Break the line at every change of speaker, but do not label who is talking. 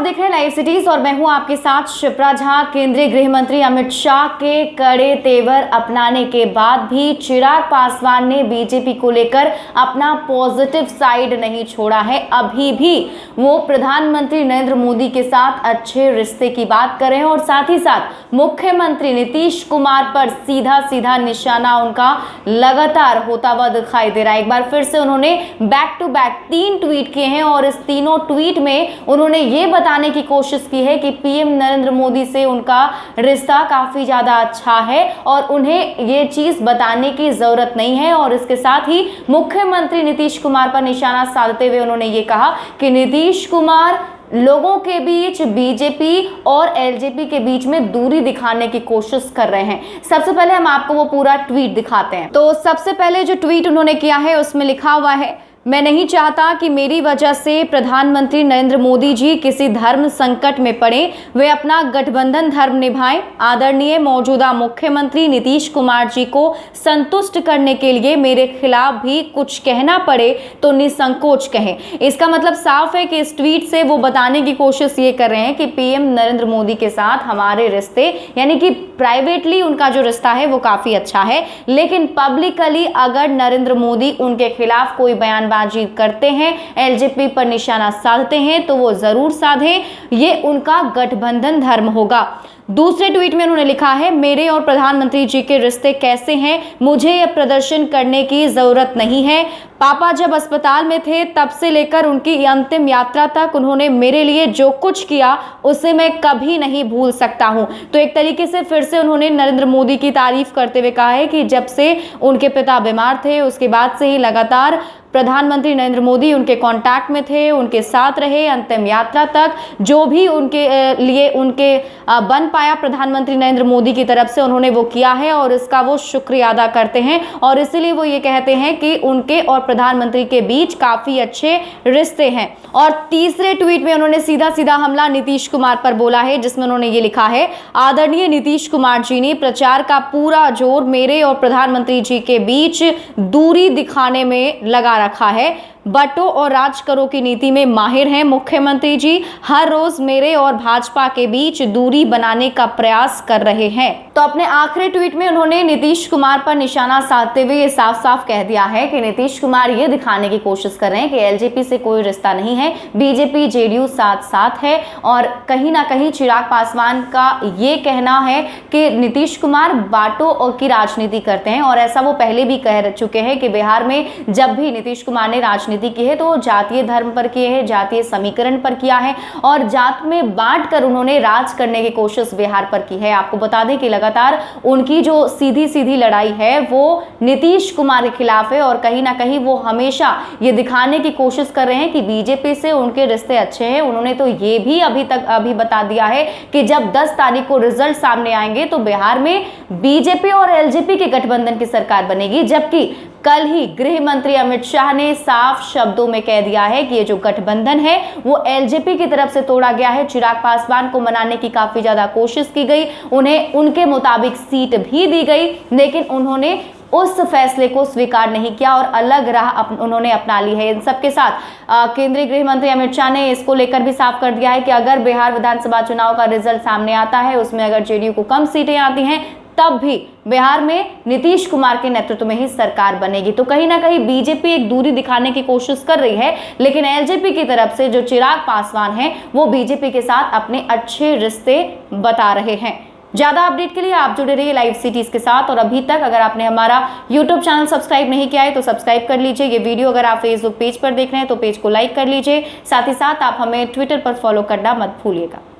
देख रहे हैं लाइव सिटीज और मैं हूं आपके साथ शिप्रा झा। केंद्रीय गृह मंत्री अमित शाह के कड़े तेवर अपनाने के बाद भी चिराग पासवान ने बीजेपी को लेकर अपना पॉजिटिव साइड नहीं छोड़ा है। अभी भी वो प्रधानमंत्री नरेंद्र मोदी के साथ अच्छे रिश्ते की बात कर रहे हैं और साथ ही साथ मुख्यमंत्री नीतीश कुमार पर सीधा सीधा निशाना उनका लगातार होता हुआ दिखाई दे रहा है। एक बार फिर से उन्होंने बैक टू बैक 3 ट्वीट किए हैं और इस तीनों ट्वीट में उन्होंने ये बताने की कोशिश की है कि पीएम नरेंद्र मोदी से उनका रिश्ता काफी ज्यादा अच्छा है और उन्हें ये चीज बताने की जरूरत नहीं है। और इसके साथ ही मुख्यमंत्री नीतीश कुमार पर निशाना साधते हुए उन्होंने ये कहा कि नीतीश कुमार लोगों के बीच बीजेपी और एलजेपी के बीच में दूरी दिखाने की कोशिश कर रहे हैं। सबसे पहले हम आपको वो पूरा ट्वीट दिखाते हैं। तो सबसे पहले जो ट्वीट उन्होंने किया है उसमें लिखा हुआ है, मैं नहीं चाहता कि मेरी वजह से प्रधानमंत्री नरेंद्र मोदी जी किसी धर्म संकट में पड़े। वे अपना गठबंधन धर्म निभाएं। आदरणीय मौजूदा मुख्यमंत्री नीतीश कुमार जी को संतुष्ट करने के लिए मेरे खिलाफ भी कुछ कहना पड़े तो निसंकोच कहें। इसका मतलब साफ है कि इस ट्वीट से वो बताने की कोशिश ये कर रहे हैं कि पीएम नरेंद्र मोदी के साथ हमारे रिश्ते, यानी कि प्राइवेटली उनका जो रिश्ता है वो काफी अच्छा है, लेकिन पब्लिकली अगर नरेंद्र मोदी उनके खिलाफ कोई बयानबाजी करते हैं, एलजेपी पर निशाना साधते हैं, तो वो जरूर साधें, ये उनका गठबंधन धर्म होगा। दूसरे ट्वीट में उन्होंने लिखा है, मेरे और प्रधानमंत्री जी के रिश्ते कैसे हैं, मुझे यह प्रदर्शन करने की जरूरत नहीं है। पापा जब अस्पताल में थे तब से लेकर उनकी अंतिम यात्रा तक उन्होंने मेरे लिए जो कुछ किया उसे मैं कभी नहीं भूल सकता हूं। तो एक तरीके से फिर से उन्होंने नरेंद्र मोदी की तारीफ करते हुए कहा है कि जब से उनके पिता बीमार थे उसके बाद से ही लगातार प्रधानमंत्री नरेंद्र मोदी उनके कांटेक्ट में थे, उनके साथ रहे अंतिम यात्रा तक। जो भी उनके लिए उनके बन पाया प्रधानमंत्री नरेंद्र मोदी की तरफ से उन्होंने वो किया है और इसका वो शुक्रिया अदा करते हैं और इसीलिए वो ये कहते हैं कि उनके और प्रधानमंत्री के बीच काफी अच्छे रिश्ते हैं। और तीसरे ट्वीट में उन्होंने सीधा सीधा हमला नीतीश कुमार पर बोला है, जिसमें उन्होंने ये लिखा है, आदरणीय नीतीश कुमार जी ने प्रचार का पूरा जोर मेरे और प्रधानमंत्री जी के बीच दूरी दिखाने में लगा रखा है। बटो और राज करो की नीति में माहिर हैं मुख्यमंत्री जी, हर रोज मेरे और भाजपा के बीच दूरी बनाने का प्रयास कर रहे हैं। तो अपने आखिरी ट्वीट में उन्होंने नीतीश कुमार पर निशाना साधते हुए ये साफ साफ कह दिया है कि नीतीश कुमार ये दिखाने की कोशिश कर रहे हैं कि एलजेपी से कोई रिश्ता नहीं है, बीजेपी जेडीयू साथ साथ है। और कहीं ना कहीं चिराग पासवान का ये कहना है कि नीतीश कुमार बाटो की राजनीति करते हैं और ऐसा वो पहले भी कह चुके हैं कि बिहार में जब भी नीतीश कुमार ने राजनीति की है तो जातीय धर्म पर किए हैं, जातीय समीकरण पर किया है और जात में बांटकर उन्होंने राज करने की कोशिश बिहार पर की है। आपको बता दें कि लगातार उनकी जो सीधी सीधी लड़ाई है वो नीतीश कुमार के खिलाफ है और कहीं ना कहीं वो हमेशा ये दिखाने की कोशिश कर रहे हैं कि बीजेपी से उनके रिश्ते अच्छे हैं। उन्होंने तो ये भी अभी बता दिया है कि जब 10 तारीख को रिजल्ट सामने आएंगे तो बिहार में बीजेपी और एलजेपी के गठबंधन की सरकार बनेगी, जबकि कल ही गृह मंत्री अमित शाह ने साफ शब्दों में कह दिया है कि ये जो गठबंधन है वो एलजेपी की तरफ से तोड़ा गया है। चिराग पासवान को मनाने की काफी ज्यादा कोशिश की गई, उन्हें उनके मुताबिक सीट भी दी गई, लेकिन उन्होंने उस फैसले को स्वीकार नहीं किया और अलग राह उन्होंने अपना ली है। इन सबके साथ केंद्रीय गृह मंत्री अमित शाह ने इसको लेकर भी साफ कर दिया है कि अगर बिहार विधानसभा चुनाव का रिजल्ट सामने आता है, उसमें अगर जेडीयू को कम सीटें आती हैं, तब भी बिहार में नीतीश कुमार के नेतृत्व में ही सरकार बनेगी। तो कहीं ना कहीं बीजेपी एक दूरी दिखाने की कोशिश कर रही है, लेकिन एलजेपी की तरफ से जो चिराग पासवान हैं वो बीजेपी के साथ अपने अच्छे रिश्ते बता रहे हैं। ज्यादा अपडेट के लिए आप जुड़े रहिए लाइव सिटीज के साथ और अभी तक अगर आपने हमारा यूट्यूब चैनल सब्सक्राइब नहीं किया है तो सब्सक्राइब कर लीजिए। ये वीडियो अगर आप फेसबुक पेज पर देख रहे हैं तो पेज को लाइक कर लीजिए, साथ ही साथ आप हमें ट्विटर पर फॉलो करना मत भूलिएगा।